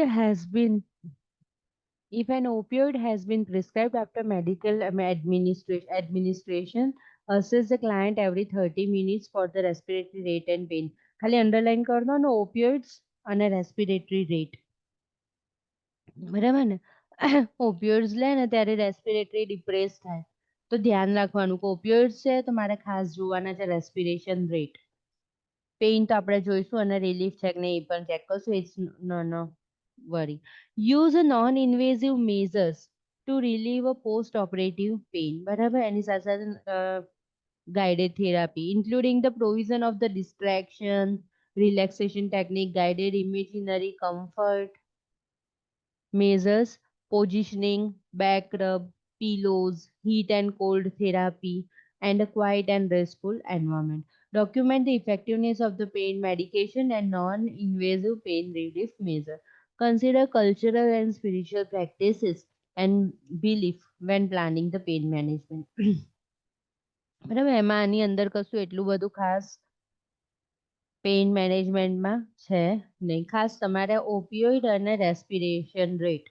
has been if an opioid has been prescribed after medical administration, assess the client every 30 minutes for the respiratory rate and pain. ખાલી underline કર દો ને ઓપિયોઇડ્સ અને respiratory rate. બરાબર ને? ઓપિયોઇડ્સ લે ને ત્યારે રેસ્પિરેટરી ડિપ્રેસ થાય. તો ધ્યાન રાખવાનું કે ઓપિયોઇડ્સ છે તો મારે ખાસ જોવાના છે રેસ્પિરેશન રેટ. પેઇન તો આપણે જોઈશું અને રિલીફ છે કે નહીં એ પણ ચેક કરશું. It's no worry. Use non-invasive measures to relieve a post-operative pain. બરાબર એની સાથે સાથે guided therapy, including the provision of the distraction, relaxation technique, guided imaginary comfort measures, positioning, back rub, pillows, heat and cold therapy, and a quiet and restful environment. Document the effectiveness of the pain medication and non-invasive pain relief measure. Consider cultural and spiritual practices and belief when planning the pain management. બરાબર એમાં આની અંદર કશું એટલું બધું ખાસ pain મેનેજમેન્ટમાં છે નહીં. ખાસ તમારે ઓપિયોઇડ અને રેસ્પિરેશન રેટ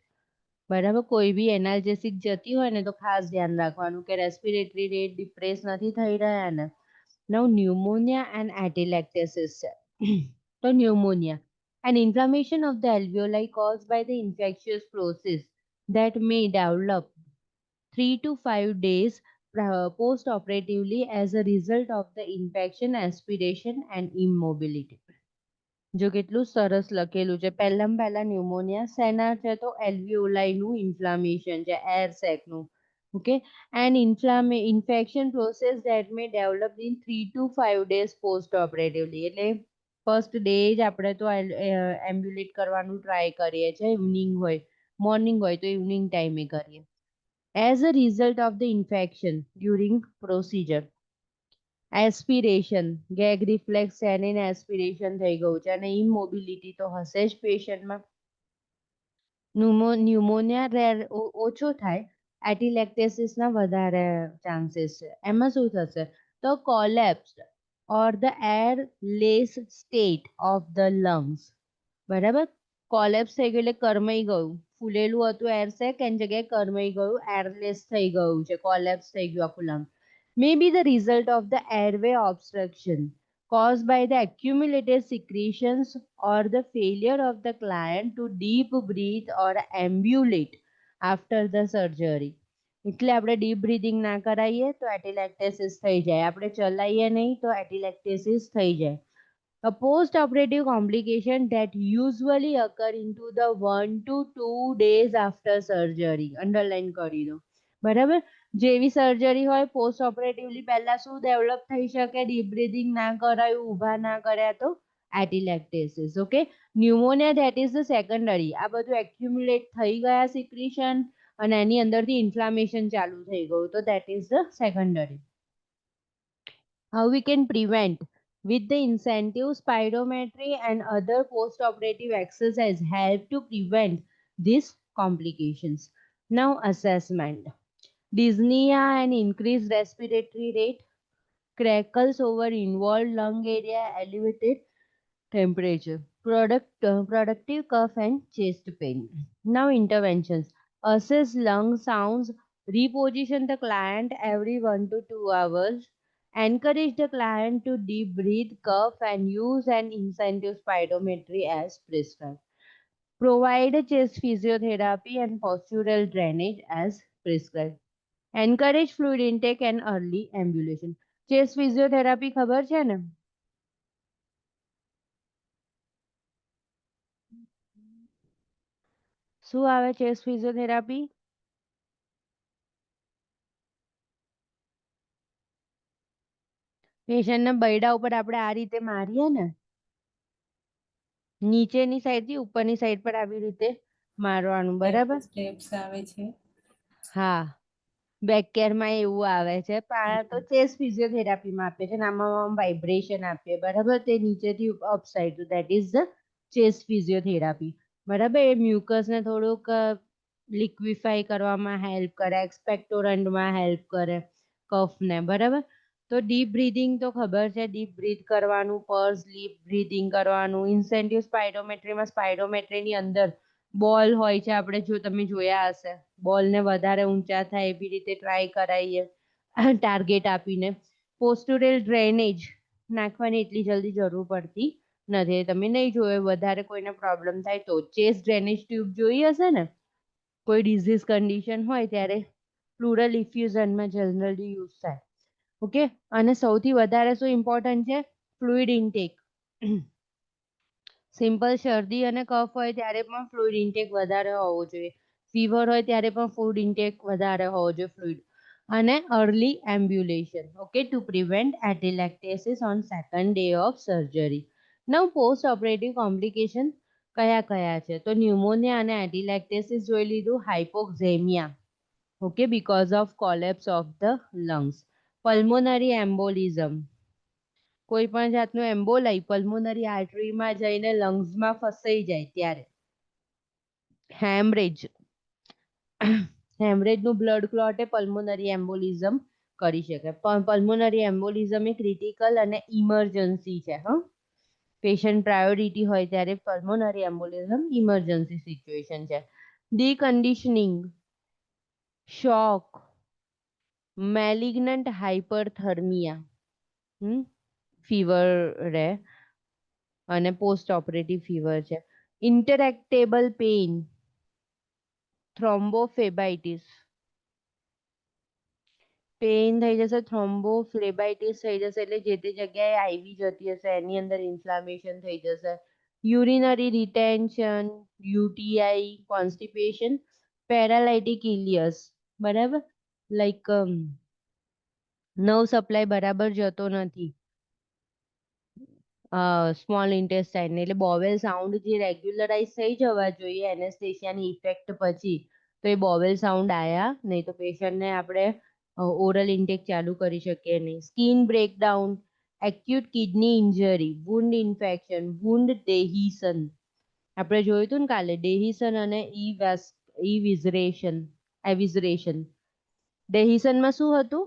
બરાબર કોઈ બી એનાલ્જેસિક જતી હોય ને તો ખાસ ધ્યાન રાખવાનું કે રેસ્પિરેટરી રેટ ડિપ્રેસ નથી થઈ રહ્યા ને. નવ ન્યુમોનિયા એન્ડ એટિલેક્ટેસિસ છે. તો pneumonia an inflammation of the alveoli caused by the infectious process that may develop 3 to 5 days post-operatively as a result of the infection, aspiration and immobility. જો કેટલું સરસ લખેલું છે. પહેલા ન્યુમોનિયા શેના છે તો એલ્વિયોલાઈનું ઇન્ફ્લામેશન છે એર સેકનું. Okay and infection process that may develop in 3 to 5 days post operatively. એટલે ફર્સ્ટ ડે જ આપણે તો એમ્બ્યુલેટ કરવાનું ટ્રાય કરીએ છીએ. ઇવનિંગ હોય મોર્નિંગ હોય તો ઇવનિંગ ટાઈમે કરીએ. As a result of the infection during procedure, aspiration gag reflex છે એને એસ્પિરેશન થઈ ગયું છે અને ઇમોબિલિટી તો હશે જ પેશન્ટમાં. ન્યુમોનિયા રેર ઓછો થાય, એટિલેક્ટેસિસના વધારે ચાન્સીસ છે. એમાં શું થશે તો collapse or the airless state of the lungs. બરાબર કોલેપ્સ થઈ ગયું એટલે કરમાઈ ગયું. ફૂલેલું હતું એર સેક એની જગ્યાએ કરમાઈ ગયું એરલેસ થઈ ગયું છે. કોલેપ્સ થઈ ગયું આખું lung. May be the result of the airway obstruction caused by the accumulated secretions or the failure of the client to deep breathe or ambulate after the surgery. એટલે આપણે ડીપ બ્રીથિંગ ના કરાવીએ તો એટિલેક્ટેસિસ થઈ જાય. આપણે ચલાવીએ નહીં તો એટિલેક્ટેસિસ થઈ જાય. A post-operative complication that usually occur into the 1 to 2 days after surgery. Underline કરી દો. બરાબર જેવી સર્જરી હોય પોસ્ટ ઓપરેટિવલી પહેલા શું ડેવલપ થઈ શકે ડીપ બ્રીથિંગ ના કરાયું ઊભા ના કર્યા તો atelectasis. Okay pneumonia that is the secondary. આ બધું એક્યુમ્યુલેટ થઈ ગયા સિક્રીશન અને એની અંદરથી ઇન્ફ્લામેશન ચાલુ થઈ ગયું તો that is the secondary. How we can prevent with the incentive spirometry and other post-operative exercise help to prevent these complications. Now assessment. Dyspnea and increased respiratory rate, crackles over involved lung area, elevated temperature, productive cough and chest pain. Now interventions. Assess lung sounds, reposition the client every 1 to 2 hours, encourage the client to deep breathe, cough and use an incentive spirometry as prescribed. Provide chest physiotherapy and postural drainage as prescribed. Encourage fluid intake and early ambulation. Chest physiotherapy ખબર છે ને? શું આવે chest physiotherapy? પેશન્ટના બૈડા ઉપર આપણે આ રીતે મારીએ ને નીચેની સાઈડથી ઉપરની સાઈડ પર આવી રીતે મારવાનું. બરાબર સ્ટેપ્સ આવે છે. હા બેક કેરમાં એવું આવે છે પણ આ તો ચેસ્ટ ફિઝિયોથેરાપીમાં આપે છે ને આમાં વાઇબ્રેશન આપીએ. બરાબર તે નીચેથી up side that is the chest physiotherapy. બરાબર એ મ્યુકસને થોડુંક લિક્વિફાઈ કરવામાં હેલ્પ કરે, એક્સપેક્ટોરન્ટમાં હેલ્પ કરે કફને. બરાબર તો ડીપ બ્રીથિંગ તો ખબર છે ડીપ બ્રીથ કરવાનું, પર્સ ડીપ બ્રીથિંગ કરવાનું. ઇન્સેન્ટિવ સ્પાઇરોમેટ્રીમાં સ્પાઇરોમેટ્રીની અંદર બોલ હોય છે, આપણે જો તમે જોયા હશે, બોલને વધારે ઊંચા થાય એવી રીતે ટ્રાય કરાવીએ ટાર્ગેટ આપીને. પોસ્ટુરલ ડ્રેનેજ નાખવાની એટલી જલ્દી જરૂર પડતી નથી. તમે નહીં જોયો, વધારે કોઈને પ્રોબ્લેમ થાય તો ચેસ્ટ ડ્રેનેજ ટ્યુબ જોઈ હશે ને, કોઈ ડિઝીઝ કન્ડિશન હોય ત્યારે પ્લુરલ ઇફ્યુઝનમાં જનરલી યુઝ થાય. ઓકે, અને સૌથી વધારે શું ઇમ્પોર્ટન્ટ છે, ફ્લુઇડ ઇન્ટેક. સિમ્પલ શરદી અને કફ હોય ત્યારે પણ ફ્લુઇડ ઇન્ટેક વધારે હોવો જોઈએ. ફીવર હોય ત્યારે પણ ફૂડ ઇન્ટેક વધારે હોવો જોઈએ, ફ્લુઇડ. અને early ambulation, okay, to prevent atelectasis on second day of surgery. નવ પોસ્ટ ઓપરેટિવ કોમ્પ્લિકેશન કયા કયા છે? તો ન્યુમોનિયા અને એટીલેક્ટેસિસ જોઈ લીધું. Hypoxaemia, okay, because of collapse of the lungs. Pulmonary embolism, કોઈ પણ જાતનું એમ્બોલાઈ પલ્મોનરી આર્ટરીમાં જઈને લંગ્સમાં ફસાઈ જાય ત્યારે. હેમરેજ, હેમરેજનું બ્લડ ક્લોટ એ પલ્મોનરી એમ્બોલિઝમ કરી શકે. પણ પલ્મોનરી એમ્બોલિઝમ એ ક્રિટિકલ અને ઇમરજન્સી છે. પેશન્ટ પ્રાયોરિટી હોય ત્યારે પલ્મોનરી એમ્બોલિઝમ ઇમરજન્સી સિચ્યુએશન છે. ડીકન્ડિશનિંગ, શોક, મેલિગ્નન્ટ હાઇપરથર્મિયા, ફીવર રહે અને પોસ્ટ ઓપરેટિવ ફીવર છે. ઇન્ટરેક્ટેબલ પેઇન, થ્રોમ્બોફેબાઇટિસ, પેઇન થઈ જશે, થ્રોમ્બોફ્લેબાઇટિસ થઈ જશે, એટલે જે તે જગ્યાએ આઈવી જતી હશે એની અંદર ઇન્ફ્લામેશન થઈ જશે. યુરિનરી રિટેન્શન, યુટીઆઈ, કોન્સ્ટિપેશન, પેરાલાઇટિક ઇલિયસ, બરાબર, લાઈક નર્વ સપ્લાય બરાબર જતો નથી સ્મોલ ઇન્ટેસ્ટાઇન, એટલે બોવેલ સાઉન્ડ જે રેગ્યુલરાઇઝ થઈ જવા જોઈએ એનેસ્થેશિયાની ઇફેક્ટ પછી, તો એ બોવેલ સાઉન્ડ આયા નહીં, તો પેશન્ટને આપણે ઓરલ ઇન્ટેક ચાલુ કરી શકીએ નહીં. Skin breakdown, acute kidney injury, wound infection, wound dehiscence, આપણે જોયું હતું ને કાલે, ડેહિસન અને એવિઝરેશન. ડેહિસનમાં શું હતું?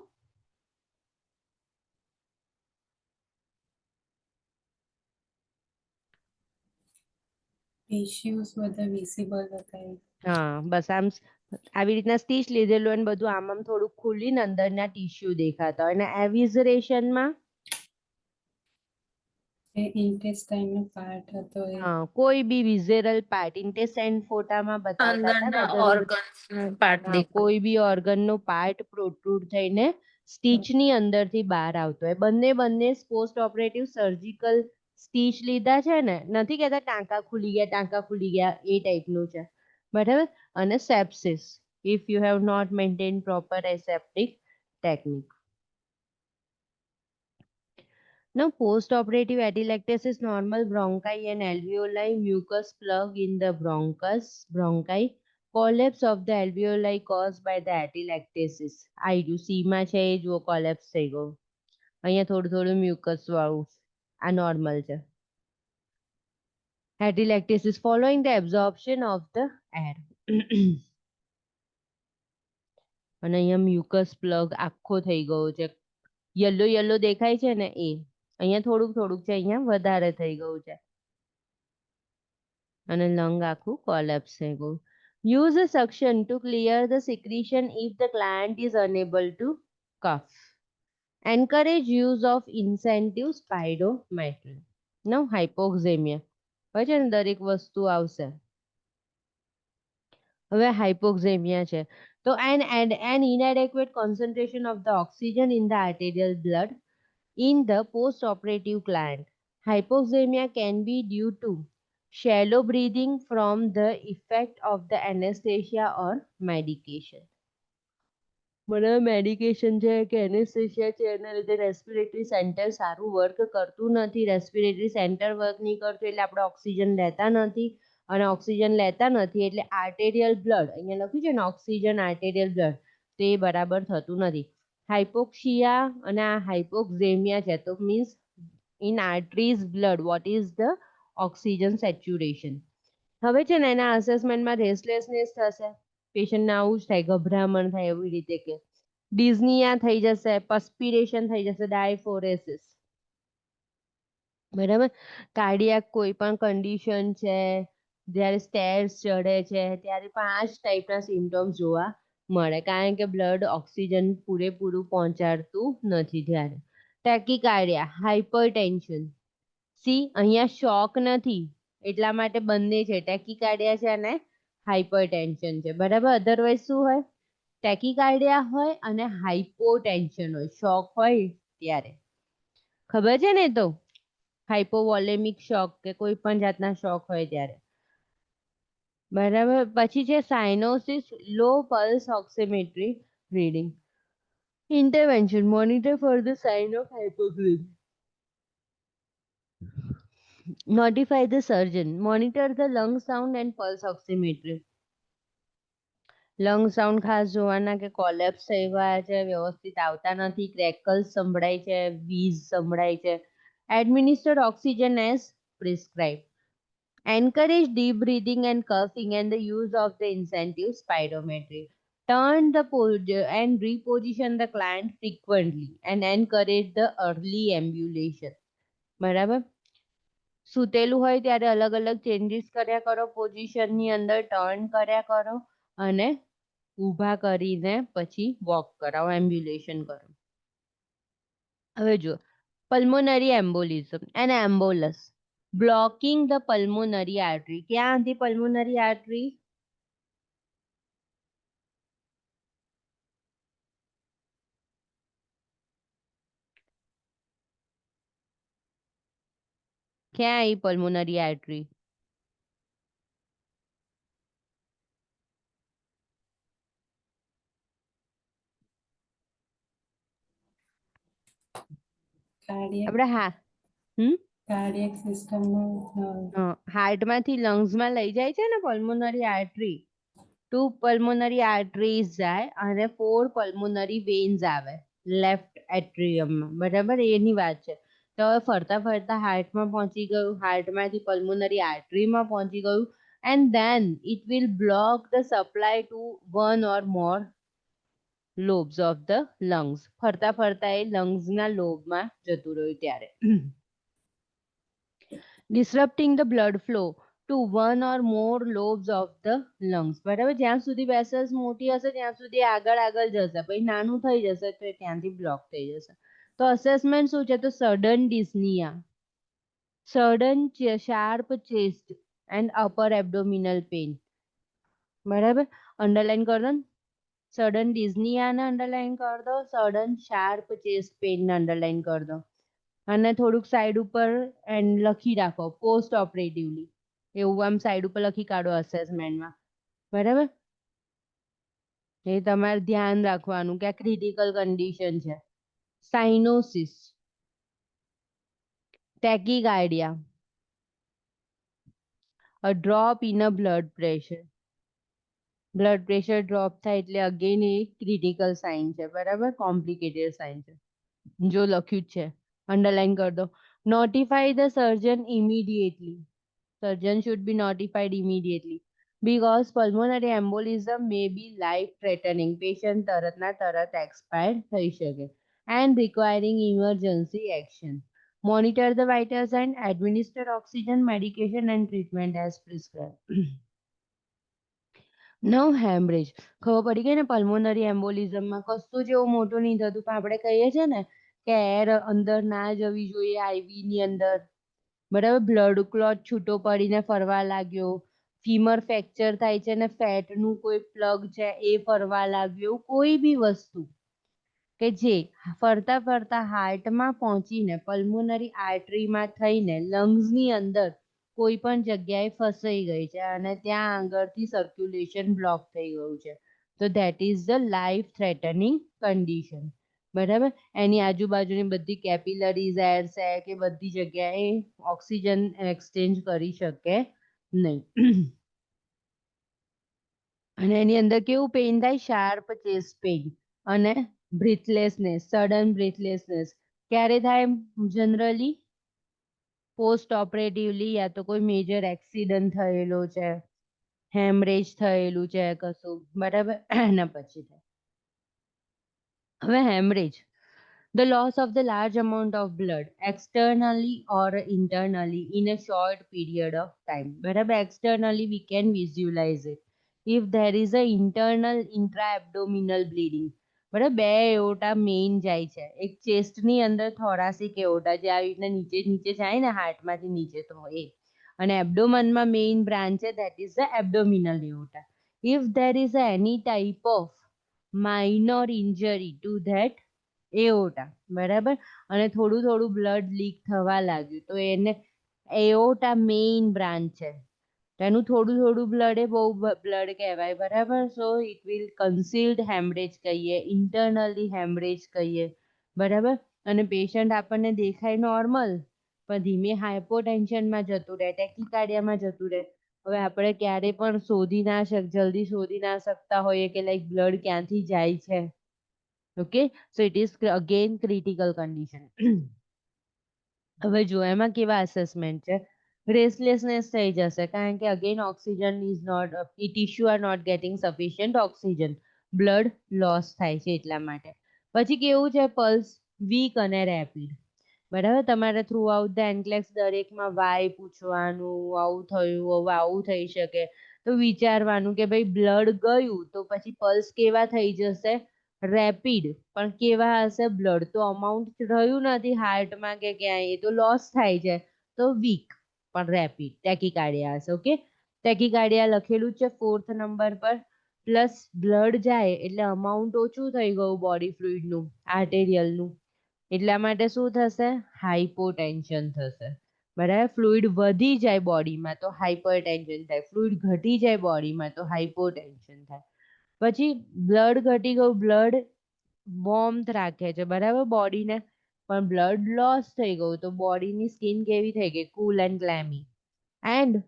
ટિશ્યુઝ બધા વિઝિબલ હતા. હા, બસ આમ આવી રીતના સ્ટીચ લીધેલું અને બધું આમ થોડું ખુલીને અંદરના ટીશ્યુ દેખાતા હોય. અને એવિઝરેશનમાં ઇન્ટેસ્ટાઇનનો પાર્ટ હતો એ. હા, કોઈ બી વિઝેરલ પાર્ટ, ઇન્ટેસ્ટાઇન ફોટામાં બતાવતા હતા ને અંદરના ઓર્ગન્સનો પાર્ટ દેખાય. કોઈ બી ઓર્ગનનો પાર્ટ પ્રોટ્રુડ થઈને સ્ટીચની અંદરથી બહાર આવતો હોય. બંને પોસ્ટ ઓપરેટિવ સર્જિકલ સ્ટીચ લીધા છે ને, નથી કહેતા ટાંકા ખુલી ગયા એ ટાઈપનું છે, બરાબર. અને sepsis, if you have not maintain proper aseptic technique. Now, post-operative atelectasis, normal bronchi and alveoli, mucus plug in the bronchi, collapse of the alveoli caused by the atelectasis. આ રહ્યું સીમાં છે એ જુઓ, કોલેપ્સ થઈ ગયું. અહીંયા થોડું મ્યુકસ વાળું, આ નોર્મલ છે. Atelectasis following the absorption of the air. અને અહીંયા મ્યુકસ પ્લગ આખો થઈ ગયો છે, યલો દેખાય છે ને એ. અહીંયા થોડુંક છે, અહીંયા વધારે થઈ ગયું છે. અને લંગ આખું કોલેપ્સ થઈ ગયું. Use a suction to clear the secretion if the client is unable to cough. Encourage use of incentive spirometry. Now, hypoxemia. હોય છે ને, દરેક વસ્તુ આવશે. હવે હાઇપોક્ઝેમિયા છે, તો an inadequate concentration of the oxygen in the arterial blood in the post-operative client. Hypoxemia can be due to shallow breathing from the effect of the anesthesia or medication. બરાબર, મેડિકેશન છે કે એનેસ્થેશિયા છે એના લીધે respiratory centre સારું work કરતું નથી. Respiratory centre work નહીં કરતું એટલે આપણે ઓક્સિજન લેતા નથી, અને ઓક્સિજન લેતા નથી એટલે આર્ટેરિયલ બ્લડ, અહીંયા લખ્યું છે ને ઓક્સિજન આર્ટેરિયલ બ્લડ, તો એ બરાબર થતું નથી. હાઇપોક્સિયા અને આ હાઇપોક્ઝેમિયા છે, તો means in arteries blood what is the oxygen saturation. હવે છે ને એના અસેસમેન્ટમાં રેસ્ટલેસનેસ થશે, પેશન્ટને આવું જ થાય, ગભરામણ થાય એવી રીતે કે ડિઝનિયા થઈ જશે, પસ્પિરેશન થઈ જશે, ડાયફોરેસિસ, બરાબર. કાર્ડિયાક કોઈ પણ કન્ડિશન છે, જ્યારે સ્ટેર્સ ચડે છે ત્યારે પણ આ જ ટાઈપના સિમ્ટમ્સ જોવા મળે, કારણ કે બ્લડ ઓક્સિજન પૂરેપૂરું પહોંચાડતું નથી ત્યારે. ટેકીકાર્ડિયા, હાઇપરટેન્શન. સી અહીંયા શોક નથી એટલા માટે બંને છે, ટેકીકાર્ડિયા છે અને હાઇપરટેન્શન છે, બરાબર. અધરવાઇઝ શું હોય? ટેકીકાર્ડિયા હોય અને હાઇપોટેન્શન હોય, શોક હોય ત્યારે. ખબર છે ને? તો હાઇપોવોલેમિક શોક કે કોઈ પણ જાતના શોક હોય ત્યારે, બરાબર. પછી છે cyanosis, low pulse oximetry reading. Intervention, monitor for the sign of hypoglycaemia. Notify the surgeon. Monitor the lung sound and pulse oximetry. Lung sound ખાસ જોવાના કે કોલેપ્સ થઈ ગયા છે, વ્યવસ્થિત આવતા નથી, ક્રેકલ્સ સંભળાય છે, વીઝ સંભળાય છે. Administer oxygen as prescribe. Encourage deep breathing and coughing and the use of the incentive spirometry. Turn the and reposition the client frequently and encourage the early ambulation. બરાબર. સૂતેલું હોય ત્યારે અલગ અલગ ચેન્જીસ કર્યા કરો, પોઝિશનની અંદર ટર્ન કર્યા કરો અને ઊભા કરીને પછી વોક કરાવો, એમ્બ્યુલેશન કરો. હવે જુઓ, pulmonary embolism and embolus. Blocking the pulmonary artery. ક્યાં હતી પલ્મોનરી આર્ટરી? ક્યાં આવી પલ્મોનરી આર્ટરી? આપણે હા કાર્ડિયક સિસ્ટમમાં હાર્ટમાંથી લંગ્સમાં લઈ જાય છે ને પલ્મોનરી આર્ટરી. 2 પલ્મોનરી આર્ટરીઝ જાય અને 4 પલ્મોનરી વેન્સ આવે લેફ્ટ એટ્રિયમમાં, બરાબર. એની વાત છે. તો હવે ફરતા ફરતા હાર્ટમાં પહોંચી ગયું, હાર્ટમાંથી પલ્મોનરી આર્ટરીમાં પહોંચી ગયું, and then it will block the supply to 1 or more lobes of the lungs. ફરતા ફરતા એ લંગ્સના લોબમાં જતું રહ્યું ત્યારે. Disrupting the blood flow to 1 or more lobes of the lungs. બરાબર. જ્યાં સુધી વેસલ્સ મોટી હશે ત્યાં સુધી આગળ આગળ જશે, પછી નાનું થઈ જશે તો ત્યાંથી બ્લોક થઈ જશે. તો અસેસમેન્ટ શું છે? તો sudden dyspnoea, sudden sharp chest and upper abdominal pain. બરાબર. અંડરલાઈન કર દો. સડન ડિસ્નિયાને અંડરલાઈન કર દો, સડન શાર્પ ચેસ્ટ પેઇનને અંડરલાઈન કર દો, અને થોડુંક સાઈડ ઉપર એન્ડ લખી રાખો પોસ્ટ ઓપરેટિવલી, એવું આમ સાઈડ ઉપર લખી કાઢો અસેસમેન્ટમાં. બરાબર. એ તમારે ધ્યાન રાખવાનું કે આ ક્રિટિકલ કન્ડિશન છે. સાઇનોસિસ, ટેકીકાર્ડિયા, a drop in a blood pressure. Blood pressure drop થાય એટલે અગેન એ ક્રિટિકલ સાઇન છે, બરાબર. કોમ્પ્લિકેટેડ સાઇન છે. જો લખ્યું જ છે અંડરલાઈન કરી દો. Notify the surgeon immediately. Surgeon should be notified immediately because pulmonary embolism may be life-threatening. Patient તરતના તરત expire થઈ શકે and requiring emergency action. Monitor the vital sign, administer oxygen, medication and treatment as prescribed. Now hemorrhage. ખબર પડી ગઈ ને pulmonary એમ્બોલિઝમમાં કશું જેવું મોટું નહીં થતું, પણ આપણે કહીએ છીએ ને કે એર અંદર ના જવી જોઈએ આઈવી ની અંદર, બરાબર. બ્લડ ક્લોટ છૂટો પડીને ફરવા લાગ્યો, ફીમર ફ્રેક્ચર થાય છે ને ફેટનું કોઈ પ્લગ છે એ ફરવા લાગ્યું, કોઈ બી વસ્તુ કે જે ફરતા ફરતા હાર્ટમાં પહોંચીને પલ્મોનરી આર્ટરીમાં થઈને લંગ્સની અંદર કોઈ પણ જગ્યાએ ફસાઈ ગઈ છે અને ત્યાં આગળથી સર્ક્યુલેશન બ્લોક થઈ ગયું છે, તો that is the life threatening condition. બરાબર. એની આજુબાજુની બધી કેપિલરીઝ એર છે કે બધી જગ્યાએ ઓક્સિજન એક્સચેન્જ કરી શકે નહીં. અને એની અંદર કેવું પેઇન થાય? શાર્પ ચેસ્ટ પેઇન અને બ્રીથલેસનેસ, સડન બ્રીથલેસનેસ. ક્યારે થાય? જનરલી પોસ્ટ ઓપરેટિવલી, યા તો કોઈ મેજર એક્સિડન્ટ થયેલો છે, હેમરેજ થયેલું છે કશું, બરાબર, એના પછી થાય. હવે haemorrhage The loss of the large amount of blood externally or internally in a short period of time. બરાબર, externally we can visualize it. If there is a internal intra-abdominal bleeding, બરાબર, બે એઓટા મેઇન જાય છે, એક ચેસ્ટની અંદર thoracic એઓટા જે આવી રીતના નીચે નીચે જાય ને હાર્ટમાંથી નીચે તો એ, અને એબ્ડોમનમાં મેઇન બ્રાન્ચ છે that is the abdominal aorta. If there is any type of minor injury to that એઓટા, બરાબર, અને થોડું થોડું બ્લડ લીક થવા લાગ્યું તો એને એઓટા મેઇન બ્રાન્ચ છે, તેનું થોડું થોડું બ્લડ એ બહુ બ્લડ કહેવાય, બરાબર. સો ઇટ વિલ કન્સીલ્ડ હેમરેજ કહીએ, ઇન્ટરનલી હેમરેજ કહીએ, બરાબર. અને પેશન્ટ આપણને દેખાય નોર્મલ પણ ધીમે હાઇપોટેન્શનમાં જતું રહે, ટેકિકાર્ડિયામાં જતું રહે. હવે આપણે ક્યારે પણ જલ્દી શોધી ના શકતા હોઈએ કે લાઈક બ્લડ ક્યાંથી જાય છે. Okay, so it is again critical condition. હવે જો એમાં કેવા અસેસમેન્ટ છે, રેસ્ટલેસનેસ થઈ જશે કારણ કે again oxygen is not, tissue are not getting sufficient oxygen, blood loss થાય છે એટલા માટે. પછી કેવું છે, પલ્સ વીક અને રેપિડ, બરાબર. તમારે થ્રુ આઉટ ધ એન્કલેક્સ દરેકમાં વાય પૂછવાનું, આવું થયું, હવે આવું થઈ શકે, તો વિચારવાનું કે ભાઈ બ્લડ ગયું તો પછી પલ્સ કેવા થઈ જશે, રેપિડ, પણ કેવા હશે, બ્લડ તો અમાઉન્ટ રહ્યું નથી હાર્ટમાં કે ક્યાંય, એ તો લોસ થાય છે, તો વીક પણ રેપિડ ટેકિકાર્ડિયા હશે. ઓકે, ટેકિકાર્ડિયા લખેલું છે 4th નંબર પર. પ્લસ બ્લડ જાય એટલે અમાઉન્ટ ઓછું થઈ ગયું બોડી ફ્લુઇડનું, આર્ટેરિયલનું, એટલા માટે શું થશે, હાઇપોટેન્શન થશે, બરાબર. ફ્લુઇડ વધી જાય બોડીમાં તો હાઇપરટેન્શન થાય, ફ્લુઇડ ઘટી જાય બોડીમાં તો હાઇપોટેન્શન થાય. પછી બ્લડ ઘટી ગયું, બ્લડ વોર્મથ રાખે છે, બરાબર, બોડીને, પણ બ્લડ લોસ થઈ ગયું તો બોડીની સ્કિન કેવી થઈ ગઈ, cool and clammy. And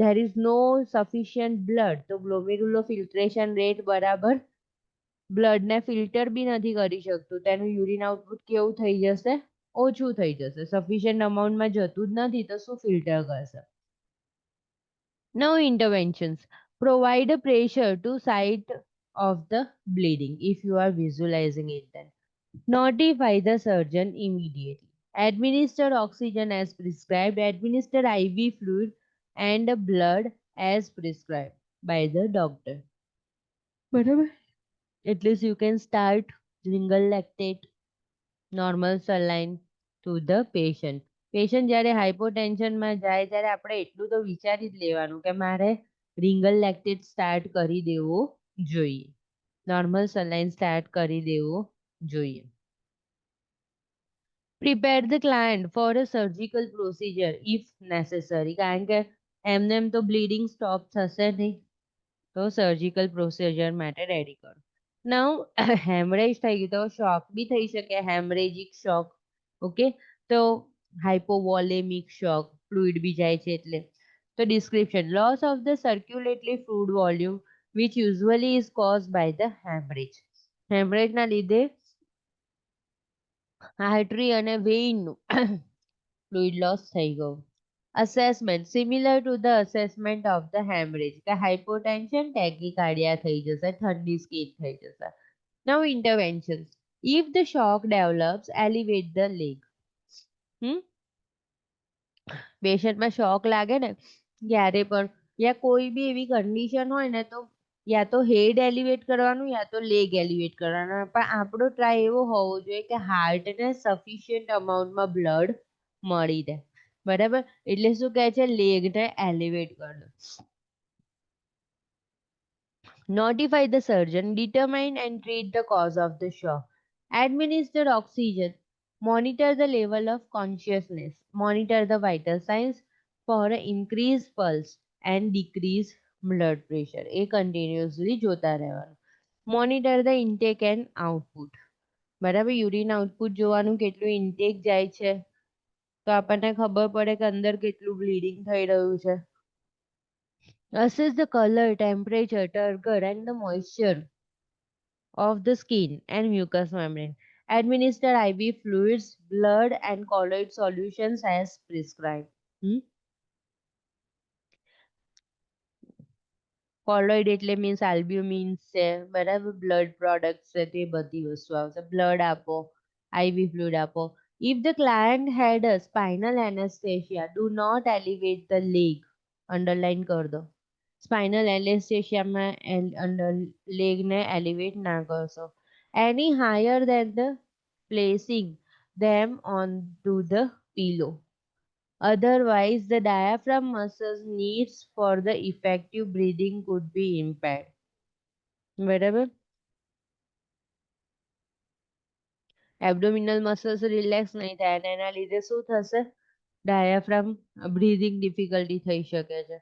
there is no sufficient blood, તો ગ્લોમેરુલો ફિલ્ટ્રેશન રેટ બરાબર બ્લડને ફિલ્ટર બી નથી કરી શકતું, તેનું યુરિન આઉટપુટ કેવું થઈ જશે, ઓછું થઈ જશે, સફિશિયન્ટ અમાઉન્ટમાં જતું જ નથી તો શું ફિલ્ટર કરશે. Now interventions provide pressure to site of the bleeding. If you are visualizing it, then notify the surgeon immediately. Administer oxygen as prescribed. Administer IV fluid and blood as prescribed by the doctor. બરાબર, at least you can start single lactate, normal saline to the patient. Patient જ્યારે હાઇપોટેન્શનમાં જાય ત્યારે આપણે એટલું તો વિચારી જ લેવાનું કે મારે રિંગલ લેક્ટેટ સ્ટાર્ટ કરી દેવો જોઈએ, નોર્મલ સલાઇન સ્ટાર્ટ કરી દેવો જોઈએ. Prepare the client for a surgical procedure if necessary, કારણ કે એમને એમ તો બ્લીડિંગ સ્ટોપ થશે નહીં, તો સર્જિકલ પ્રોસિજર માટે રેડી કરો. નાઉ હેમરેજ થઈ ગયું તો શોક બી થઈ શકે, હેમરેજિક શોક. ઓકે, તો હાઇપોવોલેમિક શોક, ફ્લુઇડ બી જાય છે એટલે. તો description, loss of the circulatory fluid volume which usually is cause by the haemorrhage. હેમરેજના લીધે આર્ટરી અને વેઇનનું ફ્લુઇડ લોસ થઈ ગયું. Assessment similar to the assessment of the haemorrhage, કે હાઇપોટેન્શન, ટેકિકાર્ડિયા થઈ જશે, ઠંડી સ્કિન થઈ જશે. Now intervention, if the shock develops elevate the leg. પેશન્ટમાં શોક લાગે ને ત્યારે પણ, યા કોઈ બી એવી કન્ડિશન હોય ને, તો યા તો હેડ એલિવેટ કરવાનું યા તો લેગ એલિવેટ કરવાનું, પણ આપણો ટ્રાય એવો હોવો જોઈએ કે હાર્ટને સફિશિયન્ટ અમાઉન્ટમાં બ્લડ મળી રહે, બરાબર. એટલે શું કહે છે, લેગને એલિવેટ કરી દો. Notify the surgeon, determine and treat the cause of the shock. Administer oxygen. Monitor the level of consciousness. Monitor the vital signs for increased pulse and decreased blood pressure. A continuously જોતા રહેવાનું. Monitor the intake and output. બરાબર, urine output જોવાનું કેટલું intake જાય છે તો આપણને ખબર પડે કે અંદર કેટલું બ્લીડિંગ થઈ રહ્યું છે. Assess the color, temperature, turgor and the moisture of the skin and mucous membrane. Administer IV fluids, blood and colloid solutions as prescribed. કોલોઇડ એટલે મીન્સ આલ્બ્યુમિન્સ છે, બરાબર, બ્લડ પ્રોડક્ટ છે, તે બધી વસ્તુ આવશે. બ્લડ આપો, IV fluid આપો. If the client had a spinal anesthesia, do not elevate the leg. Underline કર દો. સ્પાઇનલ એનેસ્થેશિયામાં અંડર લેગને એલિવેટ ના કરશો. Any higher than the placing them onto the pillow. Otherwise, the diaphragm muscles needs for the effective breathing could be impaired. બરાબર? Abdominal muscles relax નહીં થાય અને એના લીધે શું થશે? ડાયાફ્રામ બ્રીધિંગ ડિફિકલ્ટી થઈ શકે છે.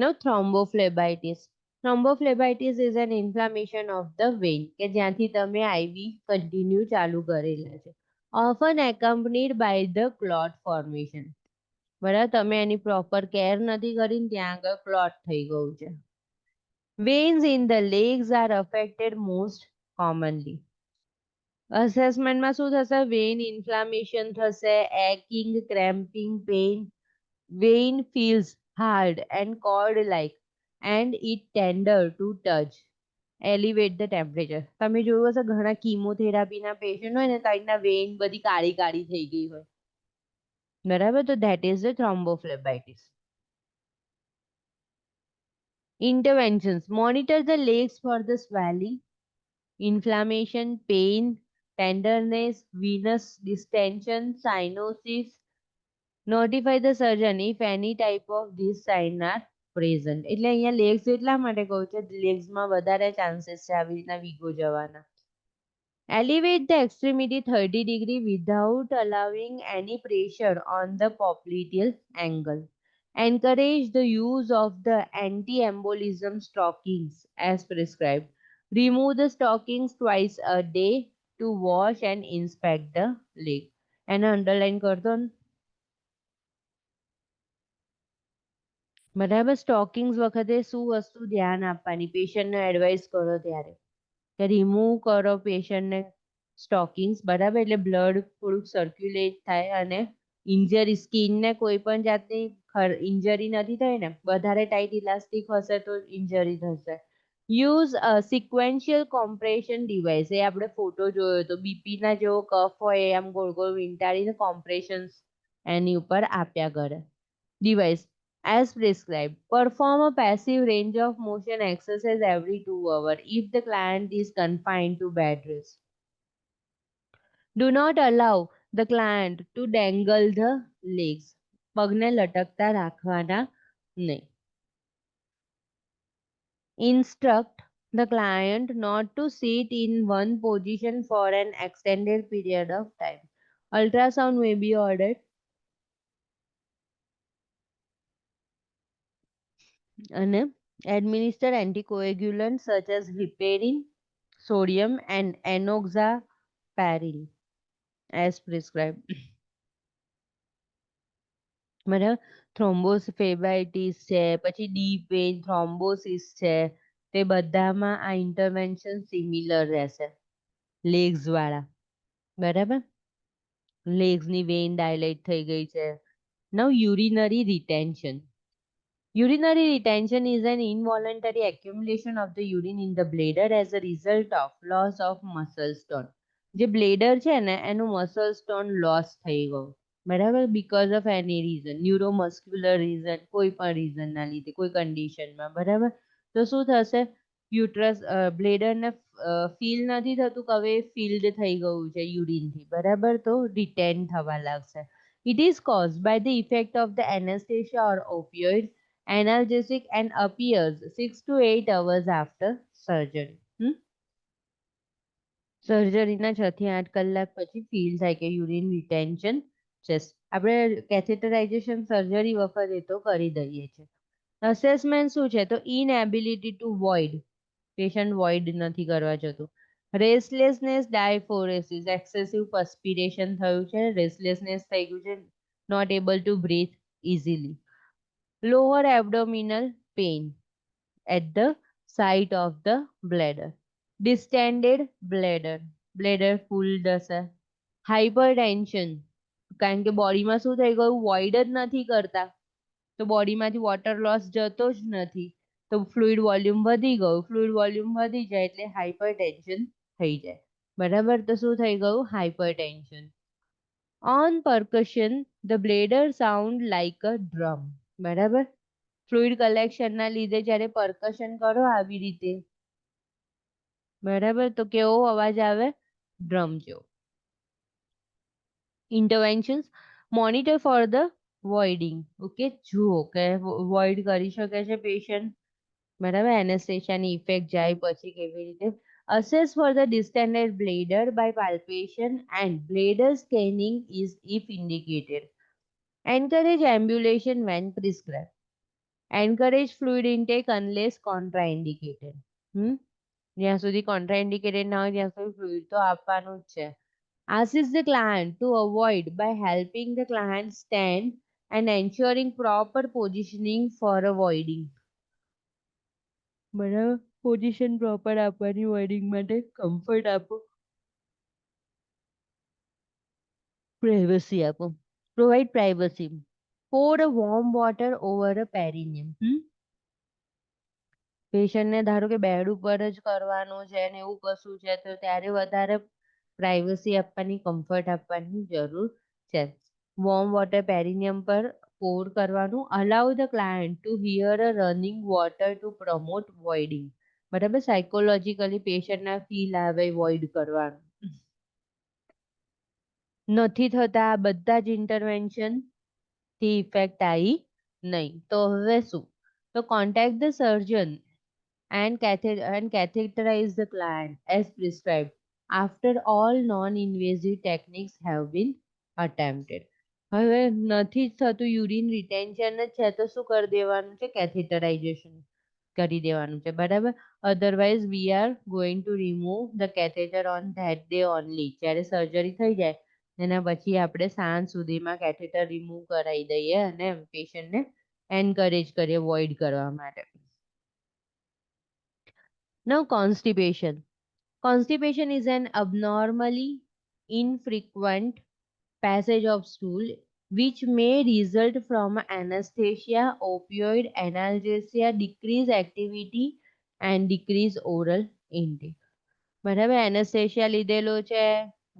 Now thrombophlebitis. Thrombophlebitis is an inflammation of the vein કે જ્યાંથી તમે IV કન્ટિન્યુ ચાલુ કરેલા છે. Often accompanied by the clot formation. બરાબર, તમે એની પ્રોપર કેર નથી કરી, ત્યાં આગળ ક્લોટ થઈ ગયું છે. Veins in the legs are affected most commonly. અસેસમેન્ટમાં શું થશે? વેઇન ઇન્ફ્લામેશન થશે, એકિંગ, ક્રેમ્પિંગ, pain. Vein feels hard and cord-like and it tender to touch. Elevate the temperature. તમે જોયું હશે ઘણા કીમોથેરાપીના પેશન્ટ હોય ને તો એના વેઇન બધી કાળી કાળી થઈ ગઈ હોય. બરાબર, તો that is the thrombophlebitis. Interventions. Monitor the legs for the swelling, inflammation, pain, tenderness, venous distension, cyanosis. Notify the surgeon if any type of these signs are present. એટલે અહીંયા લેગ્સ એટલા માટે કહું છે, લેગ્સમાં વધારે ચાન્સીસ છે આવી રીતના વીગો જવાના. Elevate the extremity 30 degree without allowing any pressure on the popliteal angle. Encourage the use of the anti-embolism stockings as prescribed. Remove the stockings twice a day to wash and inspect the leg. એને underline કર દો ને. બરાબર, stockings વખતે શું વસ્તુ ધ્યાન આપવાની? પેશન્ટને એડવાઇસ કરો ત્યારે કે રિમૂવ કરો પેશન્ટને સ્ટોકિંગ્સ. બરાબર, એટલે બ્લડ થોડુંક સર્ક્યુલેટ થાય અને ઇન્જરી, સ્કિનને કોઈ પણ જાતની ઇન્જરી નથી થઈ ને. વધારે ટાઈટ ઇલાસ્ટિક હશે તો ઇન્જરી થશે. Use sequential compression device. એ આપણે ફોટો જોયો તો બીપીના જેવો કફ હોય એ આમ ગોળ ગોળ વીંટાળીને કોમ્પ્રેશન્સ એની ઉપર આપ્યા કરે. Device as prescribed. Perform a passive range of motion exercise every 2 hours if the client is confined to bed rest. Do not allow the client to dangle the legs. પગને લટકતા રાખવાના નહીં. Instruct the client not to sit in one position for an extended period of time. Ultrasound may be ordered. અને administer anticoagulants such as heparin, sodium and enoxaparin as prescribed. બરાબર, થ્રોમ્બોફ્લેબાઇટિસ છે, પછી deep Wien thrombosis છે, તે બધામાં આ intervention similar રહેશે legs વાળા. બરાબર, લેગ્સની વેઇન ડાયલેટ થઈ ગઈ છે. Now urinary retention. Urinary retention is an involuntary accumulation of the urine in the bladder as a result of loss of muscle tone. જે બ્લેડર છે ને એનું મસલ સ્ટોન લોસ થઈ ગયું. બરાબર, because of any reason, neuromuscular reason, કોઈ પણ રીઝનના લીધે, કોઈ કન્ડિશનમાં. બરાબર, તો શું થશે? યુટ્રસ બ્લેડરને ફીલ નથી થતું કે હવે ફિલ્ડ થઈ ગયું છે યુરિનથી. બરાબર, તો રિટેન થવા લાગશે. It is caused by the effect of the anesthesia or opioid analgesic and appears 6 to 8 hours after surgery. સર્જરીના 6 થી 8 કલાક પછી ફીલ થાય કે યુરિન રિટેન્શન છે. આપણે કેથેટરાઇઝેશન સર્જરી વખતે તો કરી દઈએ છીએ. અસેસમેન્ટ શું છે? તો ઇનએબિલિટી ટુ વોઇડ. પેશન્ટ વોઇડ નથી કરવા જતું. રેસ્ટલેસનેસ, ડાયફોરેસિસ, એક્સેસિવ પર્સ્પિરેશન થયું છે, રેસ્ટલેસનેસ થઈ ગયું છે, not able to breathe easily. Lower abdominal pain at the site of the bladder. Distended bladder. Bladder full હશે. Hypertension. કારણ કે બોડીમાં શું થઈ ગયું? વોઇડ જ નથી કરતા, તો બોડીમાંથી વોટર લોસ જતો જ નથી, તો ફ્લુઇડ વોલ્યુમ વધી ગયું. ફ્લુઇડ વોલ્યુમ વધી જાય એટલે હાઇપરટેન્શન થઈ જાય. બરાબર, તો શું થઈ ગયું? Hypertension. On percussion the bladder sound like a drum. બરાબર, ફ્લુઇડ કલેક્શનના લીધે જ્યારે percussion કરો આવી રીતે, બરાબર, તો કેવો અવાજ આવે? ડ્રમ જેવો. ઇન્ટરવેન્શન્સ મોનિટર ફોર ધ વોઇડિંગ. ઓકે, જુઓ કે વોઇડ કરી શકે છે પેશન્ટ, બરાબર, એનેસ્થેશિયાની ઇફેક્ટ જાય પછી કેવી રીતે. Assess for the distended bladder by palpation and bladder scanning is if indicated. Encourage ambulation when prescribe. Encourage fluid intake unless contraindicated. જ્યાં સુધી કોન્ટ્રાઇન્ડિકેટેડ ના હોય ત્યાં સુધી ફ્લુઇડ તો આપવાનું જ છે. Assist the client to avoid by helping the client stand and ensuring proper positioning for avoiding. બરાબર, પોઝિશન પ્રોપર આપવાની વોઇડિંગ માટે, કમ્ફર્ટ આપો, પ્રાઇવસી આપો. Provide privacy. Pour a warm water over a perineum. પેશન્ટને ધારો કે બેડ ઉપર જ કરવાનું છે ને એવું કશું છે તો ત્યારે વધારે પ્રાઇવસી આપવાની, કમ્ફર્ટ આપવાની જરૂર છે. વોર્મ વોટર પેરિનિયમ પર પોર કરવાનું. Allow the client to hear a running water to promote voiding. બરાબર, સાયકોલોજીકલી પેશન્ટના ફીલ આવે વોઇડ કરવાનું. નથી થતા આ બધા જ ઇન્ટરવેન્શન થી ઇફેક્ટ આવી નહીં, તો હવે શું? તો contact the surgeon and catheterize the client as prescribed after all non-invasive techniques have been attempted. હવે નથી જ થતું, યુરિન રિટેન્શન જ છે તો શું કરી દેવાનું છે? કેથેટરાઇઝેશન કરી દેવાનું છે, બરાબર. Otherwise we are going to remove the catheter on that day only. જ્યારે સર્જરી થઈ જાય એના પછી આપણે સાંજ સુધીમાં કેથેટર રિમૂવ કરાવી દઈએ અને પેશન્ટને એન્કરેજ કરીએ વોઇડ કરવા માટે. Now, constipation. Constipation is an abnormally infrequent passage of stool which may result from anesthesia, opioid analgesia, decreased activity and decreased oral intake. બરાબર, એનેસ્થેશિયા લીધેલો છે,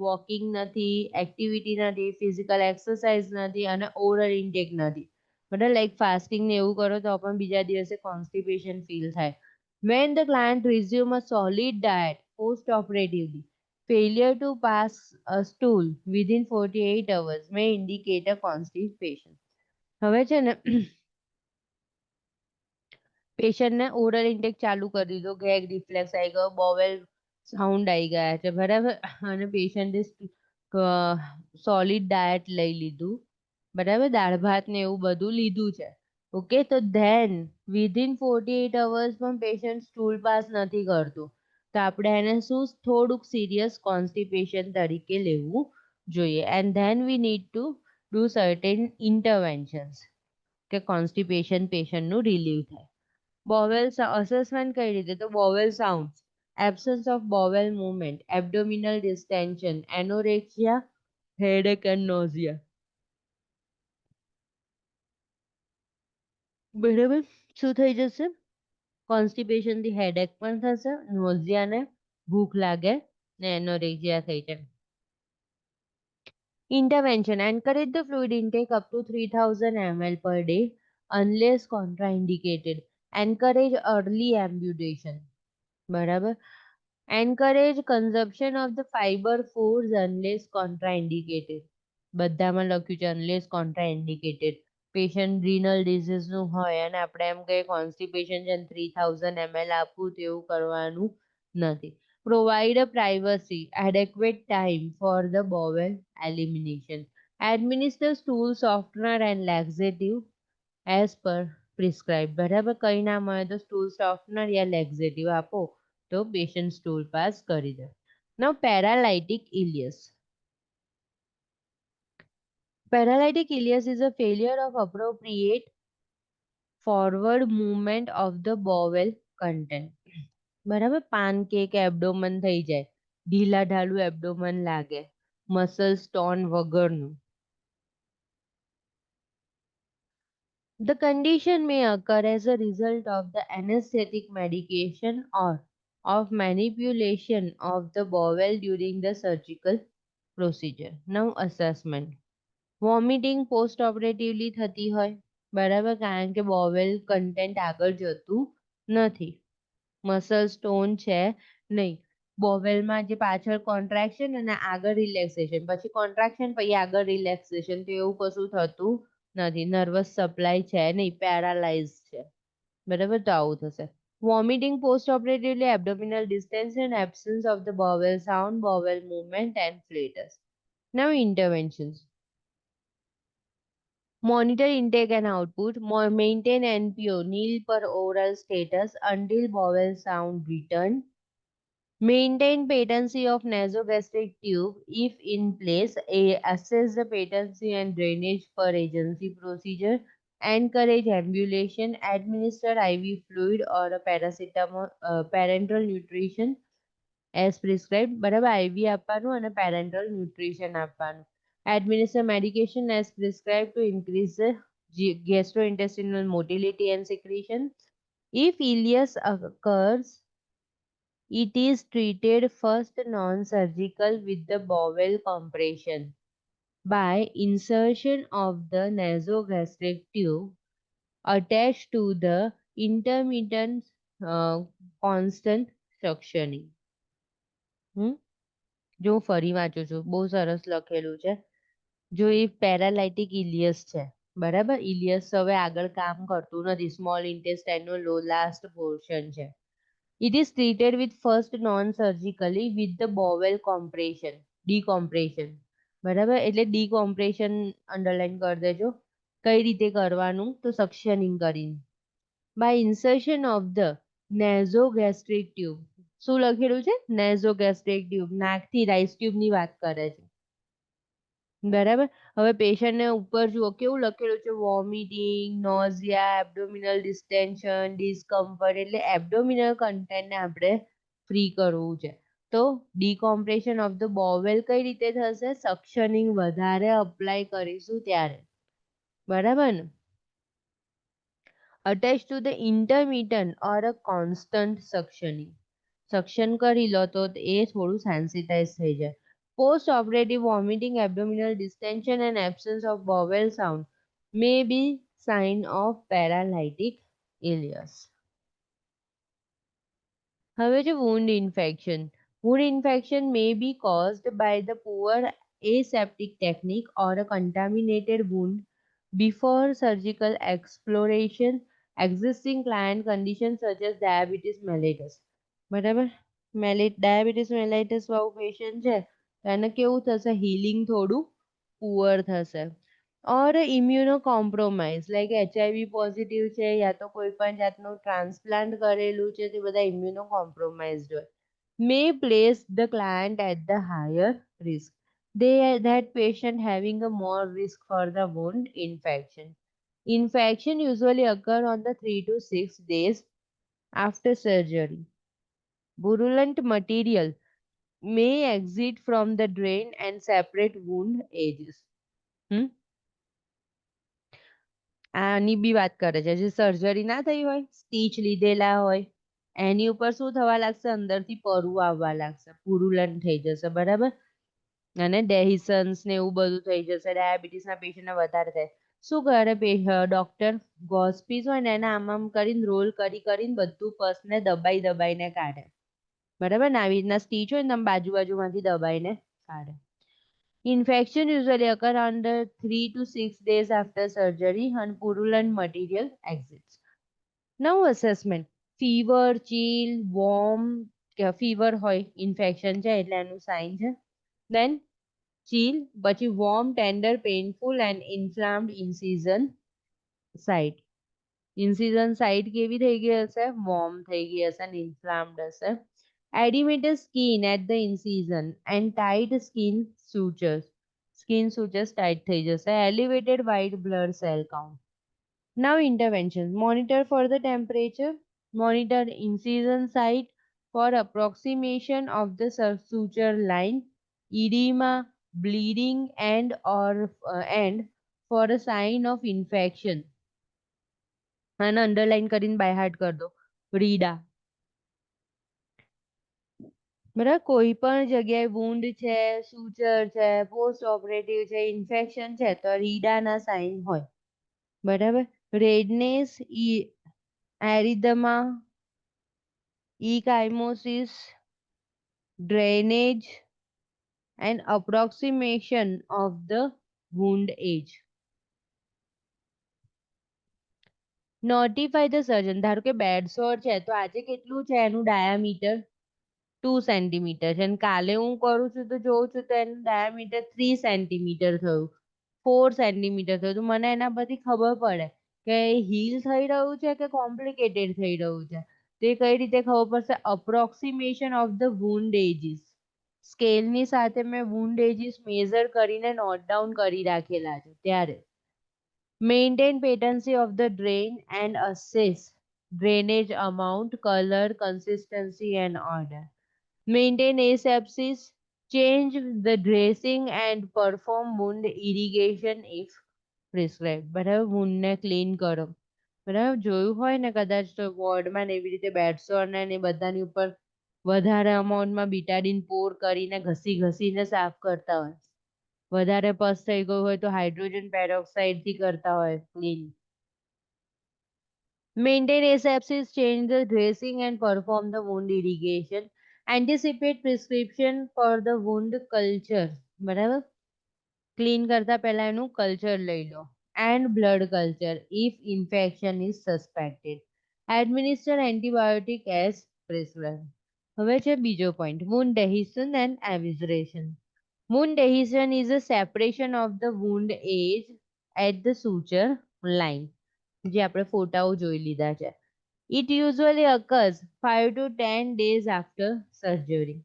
વોકિંગ નથી, એક્ટિવિટી નથી, ફિઝિકલ એક્સરસાઇઝ નથી અને ઓરલ ઇન્ટેક નથી. બરાબર, લાઈક ફાસ્ટિંગ ને એવું કરો તો પણ બીજા દિવસે કોન્સ્ટિપેશન ફીલ થાય. When the client resume a solid diet post-operatively, failure to pass a stool within 48 hours may indicate a constipation. હવે છે ને પેશન્ટને ઓરલ ઇન્ટેક ચાલુ કરી દીધો, ગેગ રિફ્લેક્સ આવી ગયો, બોવેલ સાઉન્ડ આવી ગયા છે, બરાબર, અને પેશન્ટે સોલિડ ડાયટ લઈ લીધું, બરાબર, દાળ ભાત ને એવું બધું લીધું છે. ઓકે, તો ધેન વિધિન 48 અવર્સ પણ પેશન્ટ સ્ટૂલ પાસ નથી કરતું તો આપણે એને શું થોડુંક સિરિયસ કોન્સ્ટિપેશન તરીકે લેવું જોઈએ. And then we need to do certain interventions કે કોન્સ્ટિપેશન પેશન્ટનું રિલીવ થાય. બોવેલ અસેસમેન્ટ કઈ રીતે? તો bowel sound, absence of bowel movement, abdominal distension, anorexia, headache and nausea. બરાબર, શું થઈ જશે? કોન્સ્ટિપેશન થી હેડેક પણ થશે, નોઝિયા ને ભૂખ લાગે ને એનોરેક્સિયા થઈ જાય. Intervention. Encourage the fluid intake up to 3000 ml per day unless contraindicated. Encourage early ambulation. બરાબર, encourage consumption of the fiber foods unless contraindicated. બધામાં લખ્યું છે unless contraindicated. પેશન્ટ રિનલ ડિઝીઝનું હોય અને આપણે એમ કહીએ કોન્સ્ટિપેશન છે 3000 ml આપવું તેવું કરવાનું નથી. Provide a privacy, adequate time for the bowel elimination. Administer stool softener and laxative as per prescribe. બરાબર, કંઈ ના મળે તો સ્ટૂલ સોફ્ટનર યા લેક્ઝેટિવ આપો તો પેશન્ટ સ્ટૂલ પાસ કરી દે. નાઉ પેરાલાઇટિક ઇલિયસ. Paralytic ileus is a failure of appropriate forward movement of the bowel content. બરાબર, પાનકેક એબ્ડોમન થઈ જાય, ઢીલા ઢાલું એબ્ડોમન લાગે, મસલ સ્ટોન વગરનું. The condition may occur as a result of the anesthetic medication or of manipulation of the bowel during the surgical procedure. Now assessment. Vomiting post operatively થતી હોય બરાબર, કારણ કે બોવેલ કન્ટેન્ટ આગળ જતું નથી, મસલ સ્ટોન છે નહીં, બોવેલમાં જે પાછળ કોન્ટ્રાક્શન અને આગળ રિલેક્સેશન, પછી કોન્ટ્રાક્શન પછી આગળ રિલેક્સેશન, તો એવું કશું થતું નથી, નર્વસ સપ્લાય છે નહીં, પેરાલાઇઝ છે બરાબર, તો આવું થશે. Vomiting post operatively abdominal distension, absence of the bowel sound, bowel movement and flatus. Now interventions. Monitor intake and output. Maintain NPO nil per oral status until bowel sound return. Maintain patency of nasogastric tube if in place. Assess the patency and drainage per agency procedure. Encourage ambulation. Administer IV fluid or a paracetamol, parenteral nutrition as prescribed. બરાબર, IV આપવાનું અને parenteral nutrition આપવાનું. Administer medication as prescribed to increase the gastrointestinal motility and secretion. If ileus occurs, it is treated first non-surgical with the bowel compression by insertion of the nasogastric tube attached to the intermittent constant suctioning. જો ફરી વાંચું છું, બહુ સરસ લખેલું છે. જો એ પેરાલાઇટિક ઇલિયસ છે બરાબર, ઇલિયસ હવે આગળ કામ કરતું નથી, સ્મોલ ઇન્ટેસ્ટાઇનનો લાસ્ટ પોર્શન છે. It is treated with first non surgically with the bowel compression, decompression બરાબર, એટલે ડીકોમ્પ્રેશન અંડરલાઈન કરી દેજો. કઈ રીતે કરવાનું, તો સક્શનિંગ કરીને. By insertion of the nasogastric tube. શું લખેલું છે? નેઝોગેસ્ટ્રિક ટ્યુબ, નાકથી રાઈસ ટ્યુબની વાત કરે છે બરાબર. હવે પેશન્ટને ઉપર જુઓ કેવું લખેલું છે, વોમિટિંગ, નોઝિયા, એબ્ડોમિનલ ડિસ્ટેન્શન, ડિસ્કમ્ફર્ટ, એટલે એબ્ડોમિનલ કન્ટેન્ટને આપણે ફ્રી કરવું છે. તો ડીકોમ્પ્રેશન ઓફ ધ બોવેલ કઈ રીતે થશે? સક્શનિંગ વધારે અપ્લાય કરીશું ત્યારે બરાબર ને. Attach to the intermittent or a constant suctioning. Suction કરી લો તો એ થોડું સેન્સિટાઇઝ થઈ જાય. Post-operative vomiting, abdominal distension and absence of bowel sound may be sign of paralytic ileus. હવે છે wound infection. Wound infection may be caused by the poor aseptic technique or a contaminated wound before surgical exploration, existing client conditions such as diabetes mellitus. બરાબર, diabetes મેલાઇટિસ વાળું patient છે તો એને કેવું થશે? Healing થોડું પુઅર થશે. Or immunocompromise, like HIV positive છે યા તો કોઈ પણ જાતનું ટ્રાન્સપ્લાન્ટ કરેલું છે, તે બધા ઇમ્યુનો કોમ્પ્રોમાઇઝડ હોય. May place the client at the higher risk. That patient having a more risk for the wound infection. Infection usually occur on the 3 to 6 days after surgery. Purulent material may exit from the drain and separate wound edges. આની બી વાત કરે છે, જે surgery ના થઈ હોય, stitch લીધેલા હોય, એની ઉપર શું થવા લાગશે? અંદરથી પરુ આવવા લાગશે, પુરુલન્ટ થઈ જશે બરાબર, અને ડેહિસન્સ ને એવું બધું થઈ જશે. ડાયાબિટીસના પેશન્ટને વધારે થાય. શું કરે ડોક્ટર? ગોસ્પીસ હોય ને એને આમ કરીને રોલ કરીને બધું પસને દબાઈને કાઢે બરાબર ને, આવી રીતના સ્ટીચ હોય ને તમે બાજુમાંથી દબાઈને કાઢે. Infection usually occur under 3 to 6 days after surgery and purulent material exits. Now assessment. Fever, chill, warm, fever હોય, infection છે એટલે એનું સાઇન છે. Then chill, પછી warm, tender, painful and inflamed incision site. Incision site કેવી થઈ ગઈ હશે? Warm થઈ ગઈ હશે અને inflamed હશે. Edematous skin at the incision and tight skin sutures. Skin sutures tight થઈ જશે. Elevated white blood cell count. Now interventions. Monitor for the temperature. Monitor incision site for approximation of the suture line. Edema, bleeding and for a sign of infection. અને underline કરીને by heart કર દો. રીડા. બરાબર, કોઈ પણ જગ્યાએ wound છે, સુચર છે, પોસ્ટ ઓપરેટિવ છે, ઇન્ફેક્શન છે તો રીડાના સાઇન હોય. બરાબર, redness, erythema, ecchymosis, drainage and approximation of the wound age. Notify the surgeon. ધારો કે બેડ સોર છે તો આજે કેટલું છે એનું ડાયામીટર 2 સેન્ટીમીટર છે, અને કાલે હું કરું છું તો જોઉં છું તો એનું ડાયામીટર 3 સેન્ટીમીટર થયું, 4 સેન્ટીમીટર થયું, તો મને એના પરથી ખબર પડે કે હીલ થઈ રહ્યું છે કે કોમ્પ્લિકેટેડ થઈ રહ્યું છે. તે કઈ રીતે ખબર પડશે? અપ્રોક્સિમેશન ઓફ ધ વુન્ડ એજીસ. સ્કેલની સાથે મેં વુન્ડ એજીસ મેઝર કરીને નોટ ડાઉન કરી રાખેલા છે ત્યારે. Maintain patency of the drain and assess drainage amount, color, consistency and order. Maintain asepsis, change the dressing and perform wound irrigation if prescribed. બરાબર, wound ને ક્લીન કરો. બરાબર, જોયું હોય ને કદાચ તો વોર્ડમાં ને એવી રીતે બેડસોર ને એ બધાની ઉપર વધારે અમાઉન્ટમાં બીટાડીન પોર કરીને ઘસીને સાફ કરતા હોય. વધારે પસ થઈ ગયું હોય તો હાઇડ્રોજન પેરોક્સાઇડ થી કરતા હોય clean. Maintain asepsis, change the dressing and perform the wound irrigation. Anticipate prescription for the wound culture. બરાબર, ક્લીન કરતા પહેલા એનું કલ્ચર લઈ લો. And blood culture if infection is suspected. Administer antibiotic as prescribed. હવે છે બીજો point, wound adhesion and evisceration. Wound adhesion is a separation of the wound edge at the suture line. જે આપણે ફોટાઓ જોઈ લીધા છે. It usually occurs 5 to 10 days after surgery.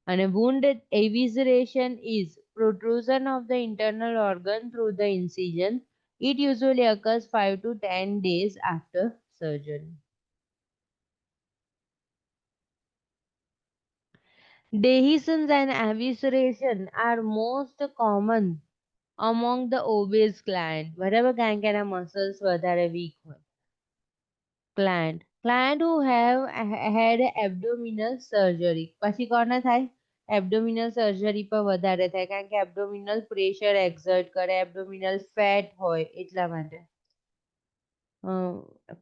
And wound evisceration is protrusion of the internal organ through the incision. It usually occurs 5 to 10 days after surgery. Dehiscence and evisceration are most common among the obese client. બરાબર, કારણ કે એના muscles વધારે week હોય. Client who have had abdominal surgery. પછી કોને થાય? Abdominal surgery પર વધારે થાય કારણ કે એબ્ડોમિનલ પ્રેશર એક્સર્ટ કરે, એબ્ડોમિનલ ફેટ હોય એટલા માટે.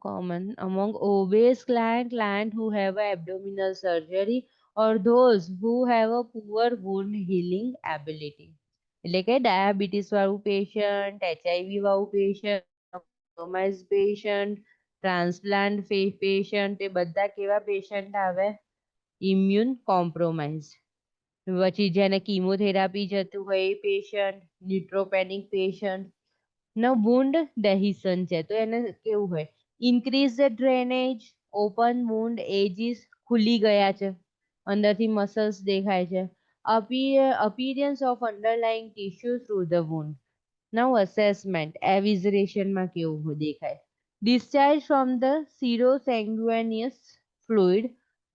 Common among obese client who have abdominal surgery or those who have a poor wound healing ability. એટલે કે ડાયાબિટીસ વાળું પેશન્ટ, HIV વાળું patient, compromise patient, transplant patient, એ બધા કેવા પેશન્ટ આવે? Immune compromise. પછી જેને કીમોથેરાપી જતું હોય એ પેશન્ટ, ન્યુટ્રોપેનિક પેશન્ટ. ન વુન્ડ ડેહિસન છે તો એને કેવું હોય? Increase the drainage, open wound edges, ખુલી ગયા છે, અંદરથી મસલ્સ દેખાય છે. appearance of underlying tissue through the wound. Now assessment, evisceration માં કેવું દેખાય? Discharge from the serosanguineous fluid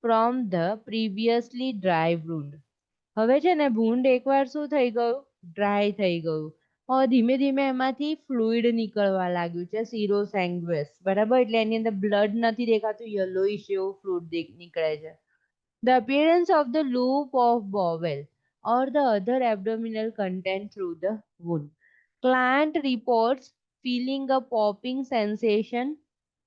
from the previously dry wound. હવે છે ને વુન્ડ એકવાર શું થઈ ગયું? ડ્રાય થઈ ગયું. હવે ધીમે ધીમે એમાંથી ફ્લુઇડ નીકળવા લાગ્યું છે, સિરોસેંગ્યુઅસ. બરાબર, એટલે એની અંદર બ્લડ નથી દેખાતું, યલોઇશ જેવું ફ્લુઇડ નીકળે છે. The appearance of the loop of bowel or the other abdominal content through the wound. Client reports feeling a popping sensation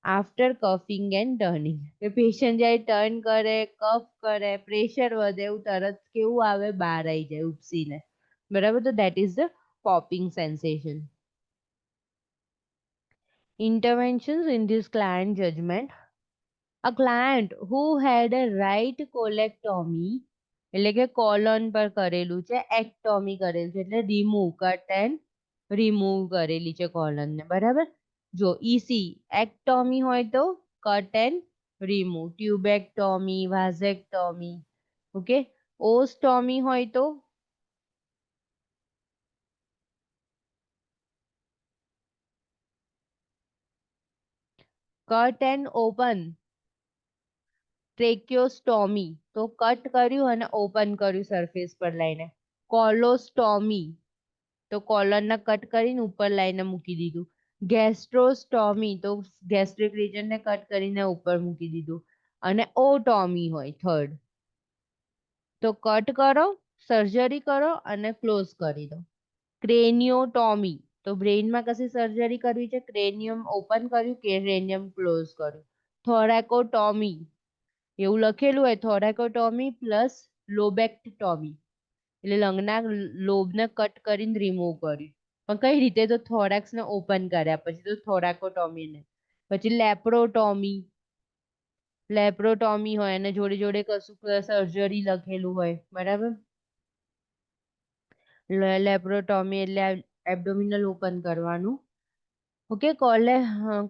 after coughing and turning. કે પેશન્ટ જ્યારે ટર્ન કરે, કફ કરે, પ્રેશર વધે, એવું તરત કેવું આવે? બહાર આવી જાય ઉપસીને. બરાબર, તો that is the popping sensation. Interventions in this client judgment. A client who had a right colectomy, એટલે કે કોલોન પર કરેલું છે, એક્ટોમી કરેલું છે એટલે રિમૂવ, કટ એન્ડ રિમૂવ કરેલી છે કોલનને. બરાબર, જો ઈસી એક્ટોમી હોય તો કટ એન્ડ રિમૂવ, ટ્યુબેક્ટોમી, વાઝેક્ટોમી. ઓકે, ઓસ્ટોમી હોય તો કટ એન્ડ ઓપન. ટ્રેક્યોસ્ટોમી તો કટ કર્યું અને ઓપન કર્યું સરફેસ પર લઈને. કોલોસ્ટોમી તો કોલનને કટ કરીને ઉપર લાઈને મૂકી દીધું. ગેસ્ટ્રોસ્ટોમી તો ગેસ્ટ્રિક રીજનને કટ કરીને ઉપર મૂકી દીધું. અને ઓટોમી હોય થર્ડ, તો કટ કરો, સર્જરી કરો અને ક્લોઝ કરી દો. ક્રેનિયોટોમી, તો બ્રેઇનમાં કશી સર્જરી કરવી છે, ક્રેનિયમ ઓપન કર્યું, ક્રેનિયમ ક્લોઝ કર્યું. થોરેકોટોમી, એવું લખેલું હોય થોરેકોટોમી પ્લસ લોબેક્ટોમી, એટલે લંગના લોબને કટ કરીને રિમૂવ કર્યું. પણ કઈ રીતે, તો થોરેક્સને ઓપન કર્યા પછી, તો થોરેકોટોમી ને. પછી લેપ્રોટોમી, લેપ્રોટોમી હોય અને જોડે જોડે કશું સર્જરી લખેલું હોય, બરાબર. લેપ્રોટોમી એટલે એબ્ડોમિનલ ઓપન કરવાનું. Okay,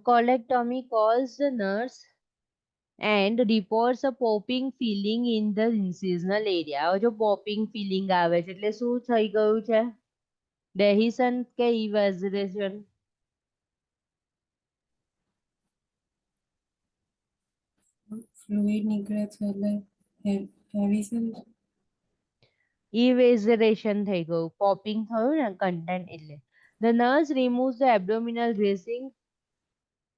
colectomy calls the nurse and reports a popping feeling in the incisional area. હવે જો popping feeling આવે છે એટલે શું થઈ ગયું છે, ડેહિશન કે ઇવેઝરેશન? ફ્લુઇડ નીકળે છે એટલે હેવી છે. ઇવેઝરેશન થઈ ગયું, પોપિંગ થયું ને કન્ટેન્ટ એટલે. The nurse removes the abdominal dressing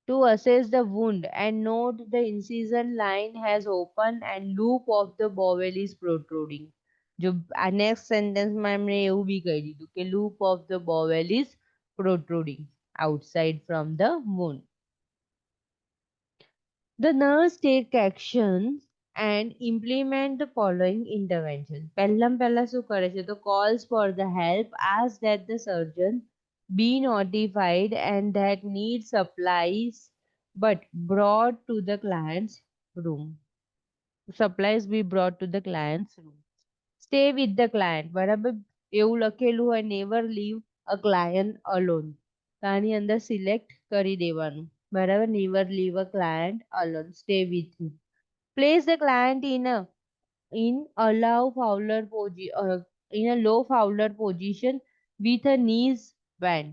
to assess the wound and note the incision line has opened and loop of the bowel is protruding. જો આ નેક્સ્ટ સેન્ટેન્સમાં એમણે એવું બી કહી દીધું કે loop of the bowel is protruding outside from the wound. The nurse take action and implement the following intervention. પહેલા શું કરે છે, તો calls for the help, asks that the surgeon be notified and that need supplies but brought to the client's room. Supplies be brought to the client's room. Stay with the client, બરાબર. એવું લખેલું હોય never leave a client alone. તો આની અંદર select કરી દેવાનું, બરાબર. never leave a client alone, stay with him. Place the client in a low Fowler position with a knees bent.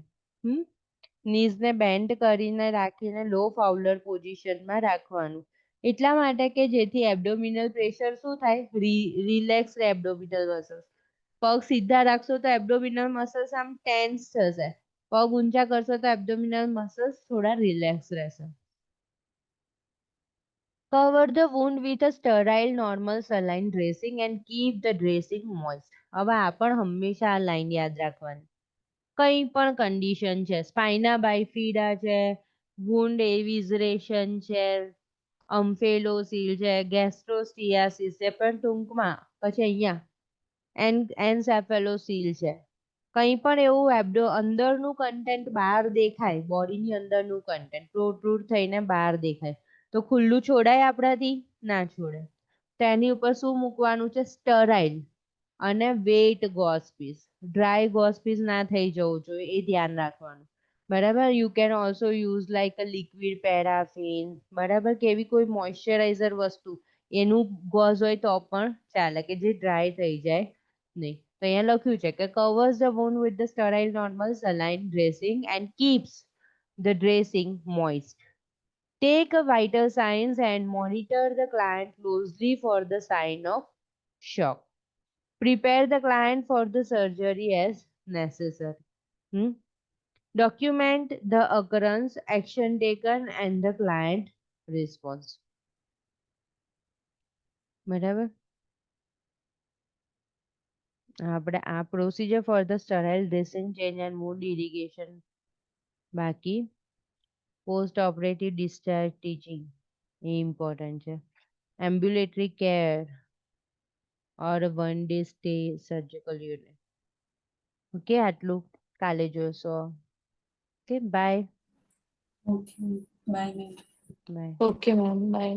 kneesને બેન્ડ કરીને રાખીને લો ફાઉલર પોઝિશનમાં રાખવાનું. એટલા માટે કે જેથી એબ્ડોમિનલ પ્રેશર શું થાય, રિલેક્સ એબ્ડોમિનલ મસલ્સ. પગ સીધા રાખશો તો એબ્ડોમિનલ મસલ્સ આમ ટેન્સ થશે, પગ ઊંચા કરશો તો એબ્ડોમિનલ મસલ્સ થોડા રિલેક્સ રહેશે. Cover the wound with a sterile normal saline dressing and keep the dressing moist. હવે આ પણ હંમેશા આ લાઈન યાદ રાખવાની. કઈ પણ કન્ડિશન છે, સ્પાઇના બાઇફિડા છે, વુન્ડ એવિઝરેશન છે, અમ્ફેલોસીલ છે, ગેસ્ટ્રોસ્ટિયાસિસ છે, પણ ટૂંકમાં પછી અહીંયા એન્સેફેલોસીલ છે. કંઈ પણ એવું અંદરનું કન્ટેન્ટ બહાર દેખાય, બોડીની અંદરનું કન્ટેન્ટ પ્રોટ્રુડ થઈને બહાર દેખાય, તો ખુલ્લું છોડાય આપણાથી? ના છોડે. તેની ઉપર શું મૂકવાનું છે, સ્ટરાઇલ અને wet gauze piece. Dry gauze piece ના થઈ જવું જોઈએ, એ ધ્યાન રાખવાનું, બરાબર. You can also use like a liquid paraffin, બરાબર, કે એવી કોઈ મોઇશ્ચરાઇઝર વસ્તુ એનું ગોઝ હોય તો પણ ચાલે, કે જે ડ્રાય થઈ જાય નહીં. તો અહીંયા લખ્યું છે કે covers the wound with the sterile normal saline dressing and keeps the dressing moist. Take a vital signs and monitor the client closely for the sign of shock. Prepare the client for the surgery as necessary. Document the occurrence, action taken and the client response. બરાબર. આપણે આ procedure for the sterile dressing change and wound irrigation બાકી. Post operative discharge teaching એ important છે. Ambulatory care or 1 day stay surgical unit. Okay, આટલું કાલે જોશો. Okay, bye. Okay bye ma'am. Bye. Okay, ma'am. Bye.